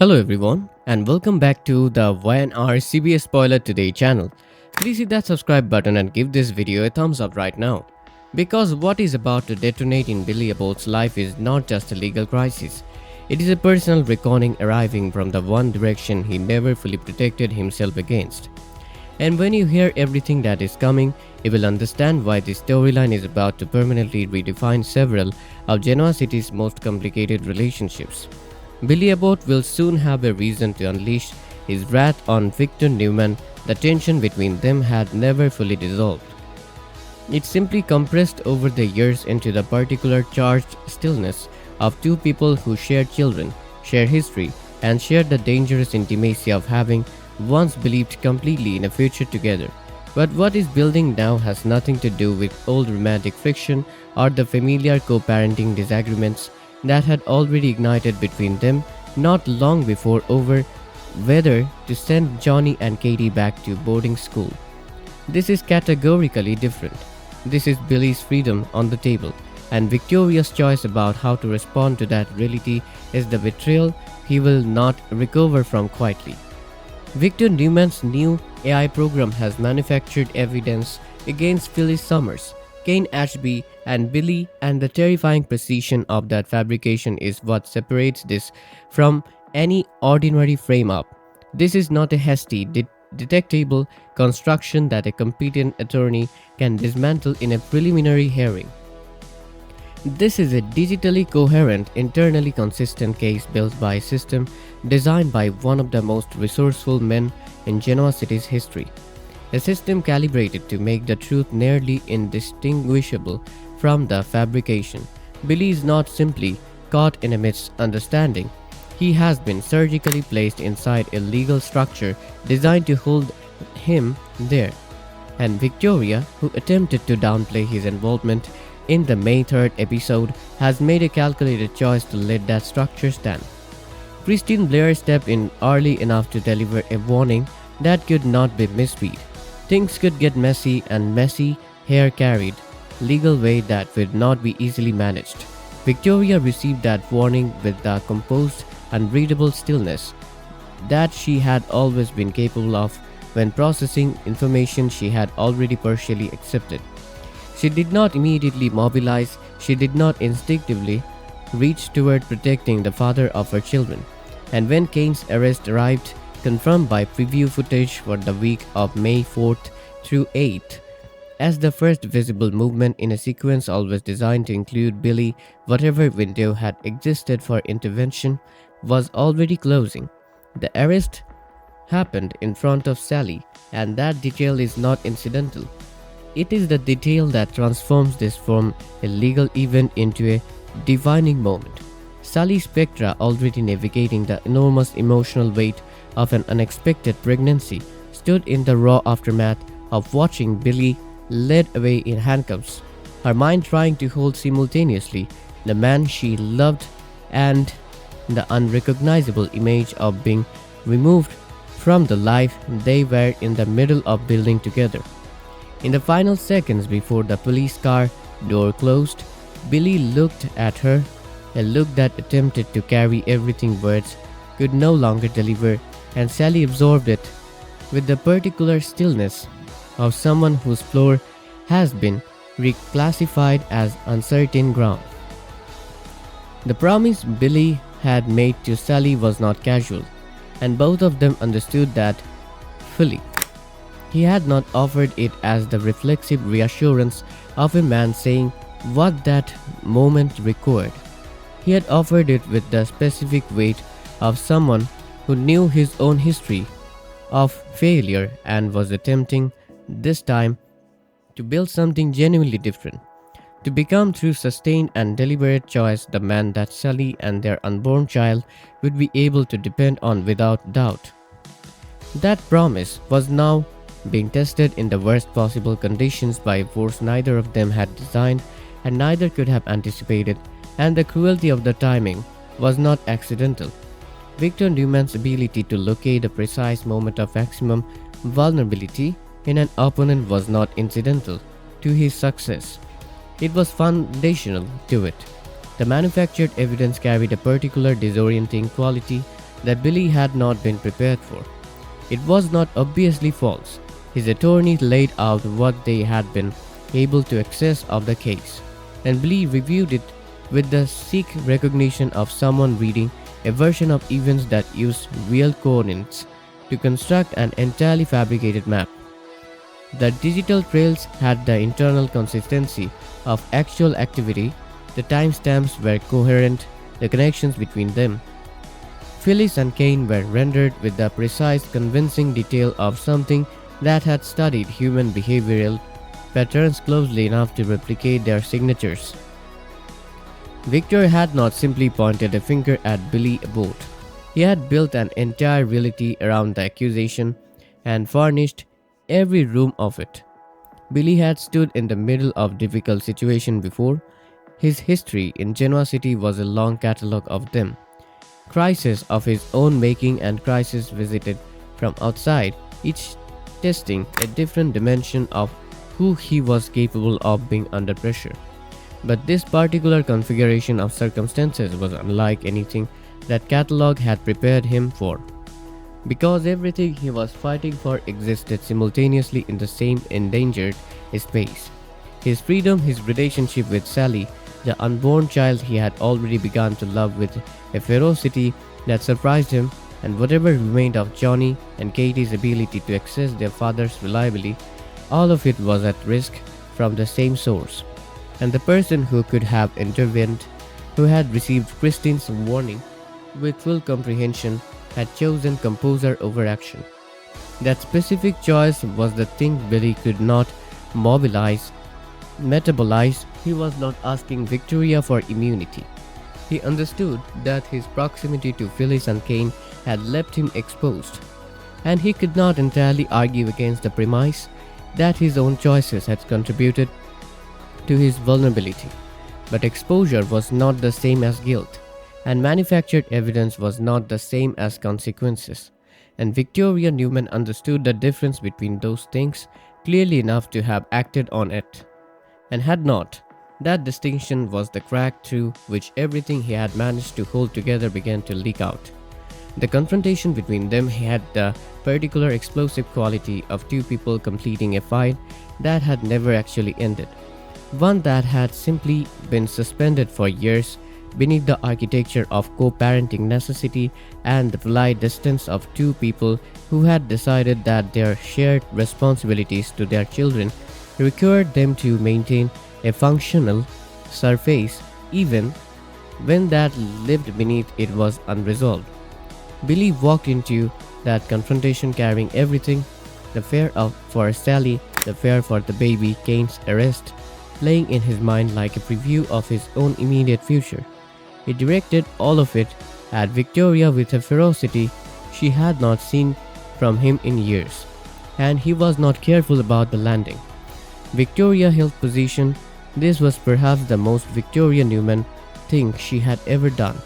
Hello everyone and welcome back to the YNR CBS Spoiler Today channel. Please hit that subscribe button and give this video a thumbs up right now. Because what is about to detonate in Billy Abbott's life is not just a legal crisis. It is a personal reckoning arriving from the one direction he never fully protected himself against. And when you hear everything that is coming, you will understand why this storyline is about to permanently redefine several of Genoa City's most complicated relationships. Billy Abbott will soon have a reason to unleash his wrath on Victor Newman. The tension between them had never fully dissolved. It simply compressed over the years into the particular charged stillness of two people who share children, share history, and share the dangerous intimacy of having once believed completely in a future together. But what is building now has nothing to do with old romantic friction or the familiar co-parenting disagreements that had already ignited between them not long before over whether to send Johnny and Katie back to boarding school. This is categorically different. This is Billy's freedom on the table, and Victoria's choice about how to respond to that reality is the betrayal he will not recover from quietly. Victor Newman's new AI program has manufactured evidence against Phyllis Summers, Kane Ashby, and Billy, and the terrifying precision of that fabrication is what separates this from any ordinary frame-up. This is not a hasty, detectable construction that a competent attorney can dismantle in a preliminary hearing. This is a digitally coherent, internally consistent case built by a system designed by one of the most resourceful men in Genoa City's history. A system calibrated to make the truth nearly indistinguishable from the fabrication. Billy is not simply caught in a misunderstanding. He has been surgically placed inside a legal structure designed to hold him there. And Victoria, who attempted to downplay his involvement in the May 3rd episode, has made a calculated choice to let that structure stand. Christine Blair stepped in early enough to deliver a warning that could not be misread. Things could get messy, and messy hair carried legal weight that would not be easily managed. Victoria received that warning with the composed, unreadable stillness that she had always been capable of when processing information she had already partially accepted. She did not immediately mobilize, she did not instinctively reach toward protecting the father of her children. And when Kane's arrest arrived, confirmed by preview footage for the week of May 4th through 8th, as the first visible movement in a sequence always designed to include Billy, whatever window had existed for intervention was already closing. The arrest happened in front of Sally, and that detail is not incidental. It is the detail that transforms this from a legal event into a defining moment. Sally Spectra, already navigating the enormous emotional weight of an unexpected pregnancy, stood in the raw aftermath of watching Billy led away in handcuffs, her mind trying to hold simultaneously the man she loved and the unrecognizable image of being removed from the life they were in the middle of building together. In the final seconds before the police car door closed, Billy looked at her, a look that attempted to carry everything words could no longer deliver, and Sally absorbed it with the particular stillness of someone whose floor has been reclassified as uncertain ground. The promise Billy had made to Sally was not casual, and both of them understood that fully. He had not offered it as the reflexive reassurance of a man saying what that moment required. He had offered it with the specific weight of someone who knew his own history of failure and was attempting, this time, to build something genuinely different. To become, through sustained and deliberate choice, the man that Sally and their unborn child would be able to depend on without doubt. That promise was now being tested in the worst possible conditions by a force neither of them had designed and neither could have anticipated, and the cruelty of the timing was not accidental. Victor Newman's ability to locate the precise moment of maximum vulnerability in an opponent was not incidental to his success. It was foundational to it. The manufactured evidence carried a particular disorienting quality that Billy had not been prepared for. It was not obviously false. His attorney laid out what they had been able to access of the case, and Billy reviewed it with the sick recognition of someone reading a version of events that used real coordinates to construct an entirely fabricated map. The digital trails had the internal consistency of actual activity, the timestamps were coherent, the connections between them. Phyllis and Kane were rendered with the precise, convincing detail of something that had studied human behavioral patterns closely enough to replicate their signatures. Victor had not simply pointed a finger at Billy Abbott. He had built an entire reality around the accusation and furnished every room of it. Billy had stood in the middle of difficult situation before. His history in Genoa City was a long catalogue of them. Crises of his own making and crises visited from outside, each testing a different dimension of who he was capable of being under pressure. But this particular configuration of circumstances was unlike anything that catalogue had prepared him for, because everything he was fighting for existed simultaneously in the same endangered space. His freedom, his relationship with Sally, the unborn child he had already begun to love with a ferocity that surprised him, and whatever remained of Johnny and Katie's ability to access their father's reliably, all of it was at risk from the same source. And the person who could have intervened, who had received Christine's warning with full comprehension, had chosen composure over action. That specific choice was the thing Billy could not metabolize. He was not asking Victoria for immunity. He understood that his proximity to Phyllis and Kane had left him exposed, and he could not entirely argue against the premise that his own choices had contributed to his vulnerability. But exposure was not the same as guilt, and manufactured evidence was not the same as consequences, and Victoria Newman understood the difference between those things clearly enough to have acted on it. And had not, that distinction was the crack through which everything he had managed to hold together began to leak out. The confrontation between them had the particular explosive quality of two people completing a fight that had never actually ended, one that had simply been suspended for years beneath the architecture of co-parenting necessity and the polite distance of two people who had decided that their shared responsibilities to their children required them to maintain a functional surface even when that lived beneath it was unresolved. Billy walked into that confrontation carrying everything: the fear for Sally, the fear for the baby, Kane's arrest, playing in his mind like a preview of his own immediate future. He directed all of it at Victoria with a ferocity she had not seen from him in years, and he was not careful about the landing. Victoria held position. This was perhaps the most Victoria Newman thing she had ever done,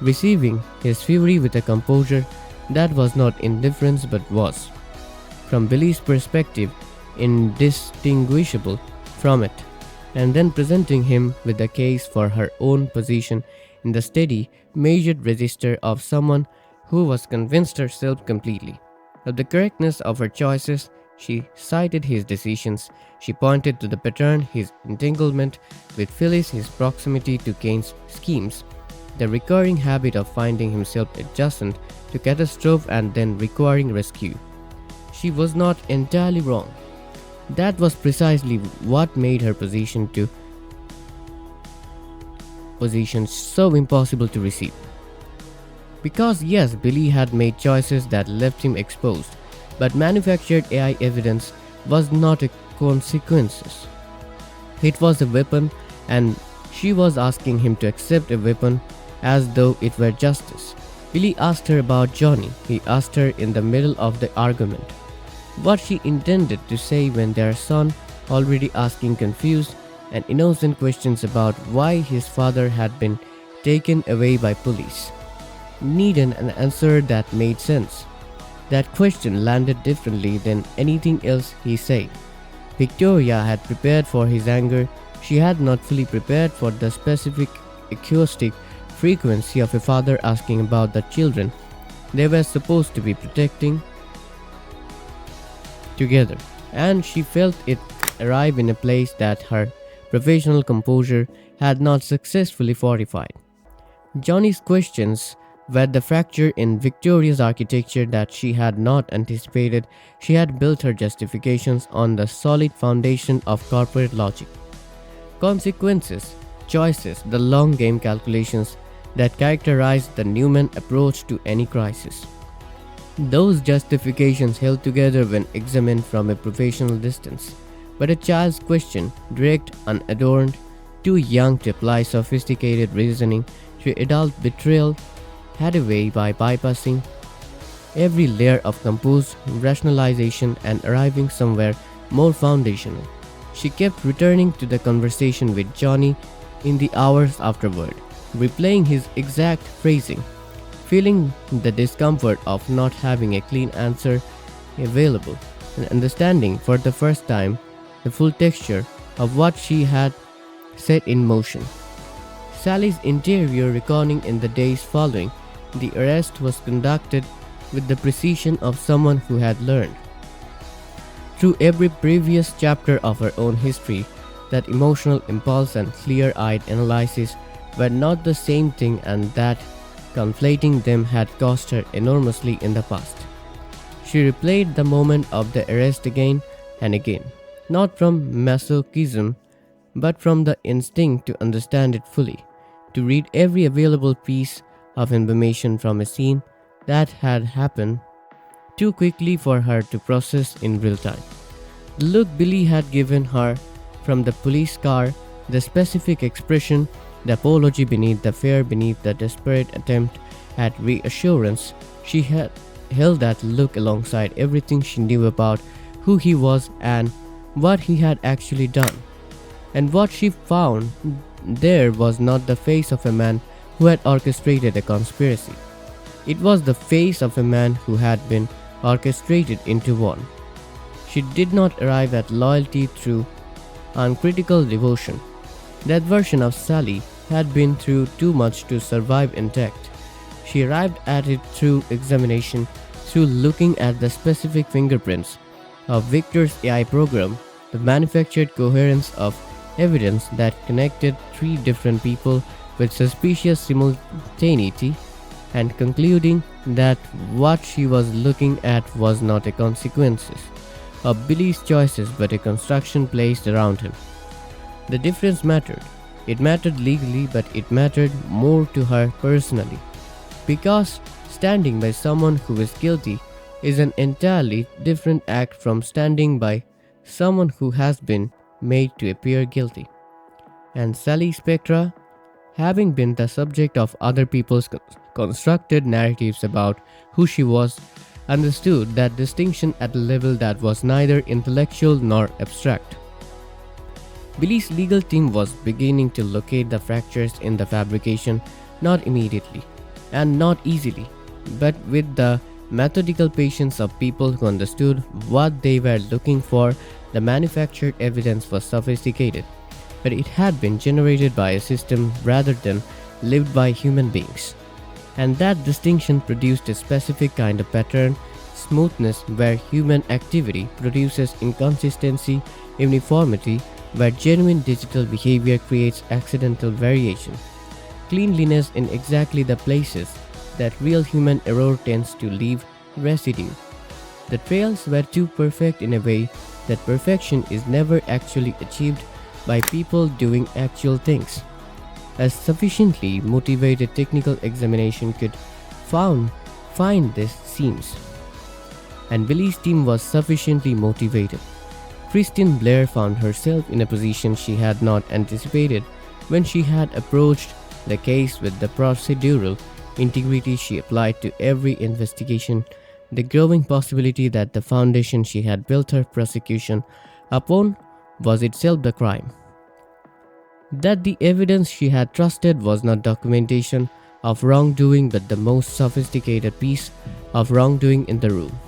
receiving his fury with a composure that was not indifference but was, from Billy's perspective, indistinguishable from it, and then presenting him with the case for her own position in the steady, measured register of someone who was convinced herself completely of the correctness of her choices. She cited his decisions. She pointed to the pattern, his entanglement with Phyllis, his proximity to Kane's schemes, the recurring habit of finding himself adjacent to catastrophe and then requiring rescue. She was not entirely wrong. That was precisely what made her position so impossible to receive. Because yes, Billy had made choices that left him exposed, but manufactured AI evidence was not a consequence. It was a weapon, and she was asking him to accept a weapon as though it were justice. Billy asked her about Johnny. He asked her in the middle of the argument what she intended to say when their son, already asking confused and innocent questions about why his father had been taken away by police, needed an answer that made sense. That question landed differently than anything else he said. Victoria had prepared for his anger. She had not fully prepared for the specific acoustic frequency of a father asking about the children they were supposed to be protecting together, and she felt it arrive in a place that her professional composure had not successfully fortified. Johnny's questions were the fracture in Victoria's architecture that she had not anticipated. She had built her justifications on the solid foundation of corporate logic. Consequences, choices, the long game calculations that characterized the Newman approach to any crisis. Those justifications held together when examined from a professional distance. But a child's question, direct, unadorned, too young to apply sophisticated reasoning to adult betrayal, had a way by bypassing every layer of composed rationalization and arriving somewhere more foundational. She kept returning to the conversation with Johnny in the hours afterward, replaying his exact phrasing, feeling the discomfort of not having a clean answer available, and understanding for the first time the full texture of what she had set in motion. Sally's interior reckoning in the days following the arrest was conducted with the precision of someone who had learned through every previous chapter of her own history that emotional impulse and clear-eyed analysis were not the same thing, and that conflating them had cost her enormously in the past. She replayed the moment of the arrest again and again, not from masochism, but from the instinct to understand it fully, to read every available piece of information from a scene that had happened too quickly for her to process in real time. The look Billy had given her from the police car, the specific expression, the apology beneath the fear, beneath the desperate attempt at reassurance, she had held that look alongside everything she knew about who he was and what he had actually done. And what she found there was not the face of a man who had orchestrated a conspiracy. It was the face of a man who had been orchestrated into one. She did not arrive at loyalty through uncritical devotion. That version of Sally had been through too much to survive intact. She arrived at it through examination, through looking at the specific fingerprints of Victor's AI program, the manufactured coherence of evidence that connected three different people with suspicious simultaneity, and concluding that what she was looking at was not a consequences of Billy's choices but a construction placed around him. The difference mattered. It mattered legally, but it mattered more to her personally, because standing by someone who is guilty is an entirely different act from standing by someone who has been made to appear guilty. And Sally Spectra, having been the subject of other people's constructed narratives about who she was, understood that distinction at a level that was neither intellectual nor abstract. Billy's legal team was beginning to locate the fractures in the fabrication, not immediately and not easily, but with the methodical patience of people who understood what they were looking for. The manufactured evidence was sophisticated, but it had been generated by a system rather than lived by human beings. And that distinction produced a specific kind of pattern, smoothness, where human activity produces inconsistency, uniformity, where genuine digital behavior creates accidental variation, cleanliness in exactly the places that real human error tends to leave residue. The trails were too perfect in a way that perfection is never actually achieved by people doing actual things. A sufficiently motivated technical examination could find these seams. And Billy's team was sufficiently motivated. Christine Blair found herself in a position she had not anticipated when she had approached the case with the procedural integrity she applied to every investigation, the growing possibility that the foundation she had built her prosecution upon was itself the crime. That the evidence she had trusted was not documentation of wrongdoing but the most sophisticated piece of wrongdoing in the room.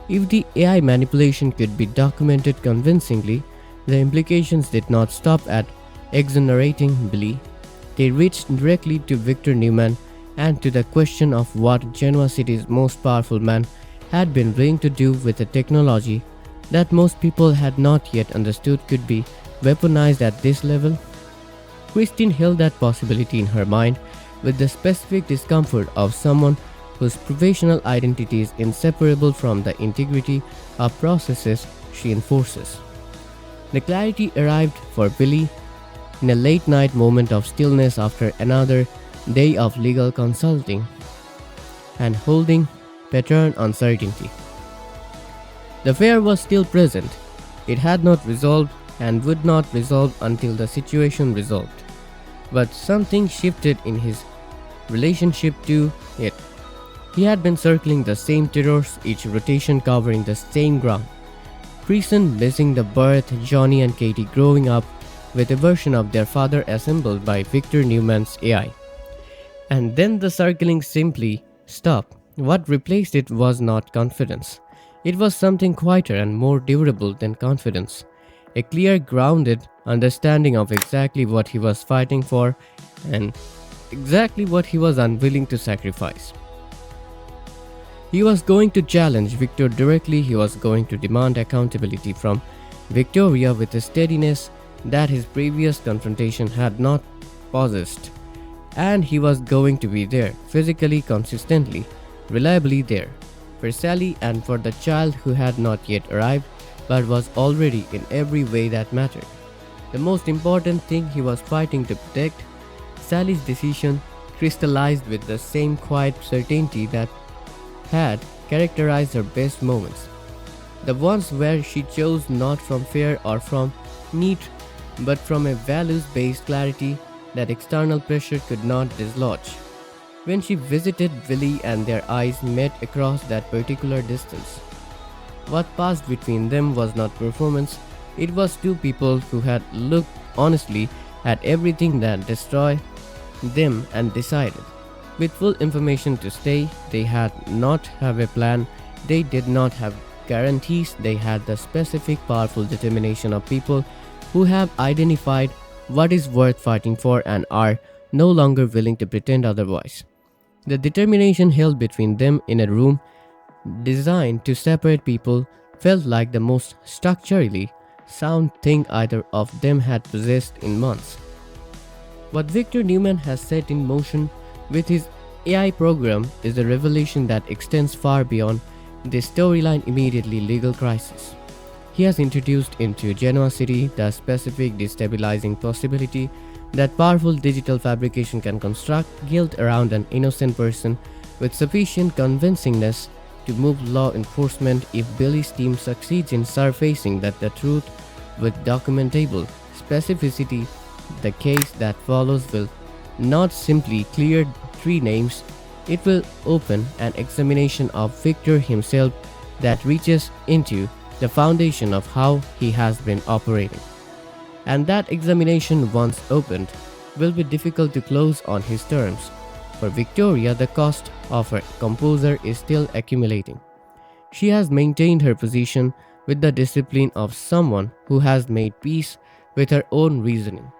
If the AI manipulation could be documented convincingly, the implications did not stop at exonerating Billy. They reached directly to Victor Newman and to the question of what Genoa City's most powerful man had been willing to do with a technology that most people had not yet understood could be weaponized at this level. Christine held that possibility in her mind with the specific discomfort of someone whose professional identity is inseparable from the integrity of processes she enforces. The clarity arrived for Billy in a late night moment of stillness after another day of legal consulting and holding pattern uncertainty. The fear was still present. It had not resolved and would not resolve until the situation resolved. But something shifted in his relationship to it. He had been circling the same terrors, each rotation covering the same ground. Prison missing the birth, Johnny and Katie growing up with a version of their father assembled by Victor Newman's AI. And then the circling simply stopped. What replaced it was not confidence. It was something quieter and more durable than confidence. A clear, grounded understanding of exactly what he was fighting for and exactly what he was unwilling to sacrifice. He was going to challenge Victor directly. He was going to demand accountability from Victoria with a steadiness that his previous confrontation had not possessed. And he was going to be there, physically, consistently, reliably there, for Sally and for the child who had not yet arrived but was already in every way that mattered. The most important thing he was fighting to protect, Sally's decision crystallized with the same quiet certainty that had characterized her best moments. The ones where she chose not from fear or from need but from a values-based clarity that external pressure could not dislodge. When she visited Billy and their eyes met across that particular distance, what passed between them was not performance, it was two people who had looked honestly at everything that destroyed them and decided. With full information to stay, they had not have a plan, they did not have guarantees, they had the specific powerful determination of people who have identified what is worth fighting for and are no longer willing to pretend otherwise. The determination held between them in a room designed to separate people felt like the most structurally sound thing either of them had possessed in months. What Victor Newman has set in motion with his AI program is a revelation that extends far beyond the storyline immediately legal crisis. He has introduced into Genoa City the specific destabilizing possibility that powerful digital fabrication can construct guilt around an innocent person with sufficient convincingness to move law enforcement if Billy's team succeeds in surfacing that the truth with documentable specificity. The case that follows will not simply clear three names, it will open an examination of Victor himself that reaches into the foundation of how he has been operating. And that examination, once opened, will be difficult to close on his terms. For Victoria, the cost of her composure is still accumulating. She has maintained her position with the discipline of someone who has made peace with her own reasoning.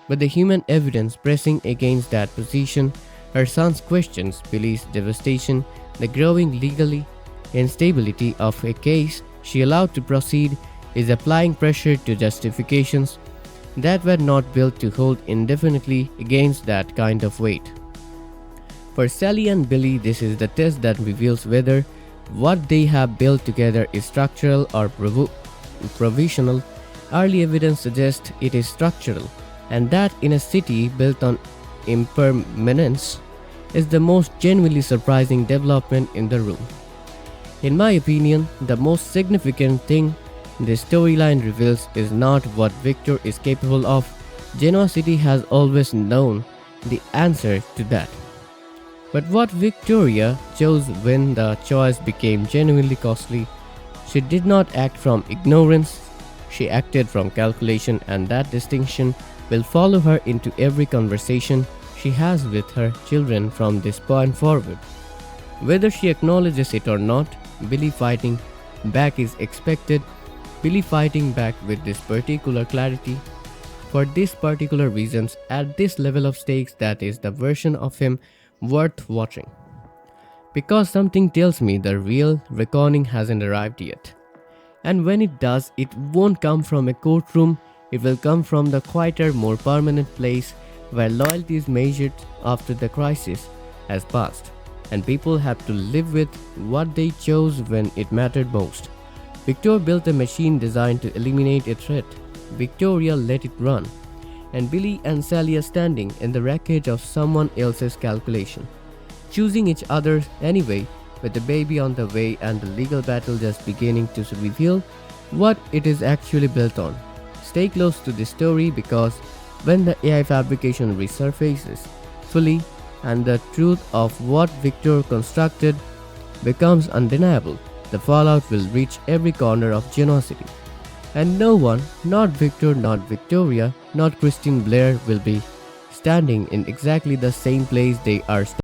But the human evidence pressing against that position, her son's questions, Billy's devastation, the growing legally instability of a case she allowed to proceed, is applying pressure to justifications that were not built to hold indefinitely against that kind of weight. For Sally and Billy, this is the test that reveals whether what they have built together is structural or provisional. Early evidence suggests it is structural, and that in a city built on impermanence is the most genuinely surprising development in the room. In my opinion, the most significant thing this storyline reveals is not what Victor is capable of. Genoa City has always known the answer to that. But what Victoria chose when the choice became genuinely costly, she did not act from ignorance, she acted from calculation, and that distinction will follow her into every conversation she has with her children from this point forward. Whether she acknowledges it or not, Billy fighting back is expected. Billy fighting back with this particular clarity, for these particular reasons, at this level of stakes, that is the version of him worth watching. Because something tells me the real reckoning hasn't arrived yet. And when it does, it won't come from a courtroom, it will come from the quieter, more permanent place where loyalty is measured after the crisis has passed, and people have to live with what they chose when it mattered most. Victor built a machine designed to eliminate a threat. Victoria let it run, and Billy and Sally are standing in the wreckage of someone else's calculation, choosing each other anyway, with the baby on the way and the legal battle just beginning to reveal what it is actually built on. Stay close to this story because when the AI fabrication resurfaces fully and the truth of what Victor constructed becomes undeniable, the fallout will reach every corner of Genoa City. And no one, not Victor, not Victoria, not Christine Blair, will be standing in exactly the same place they are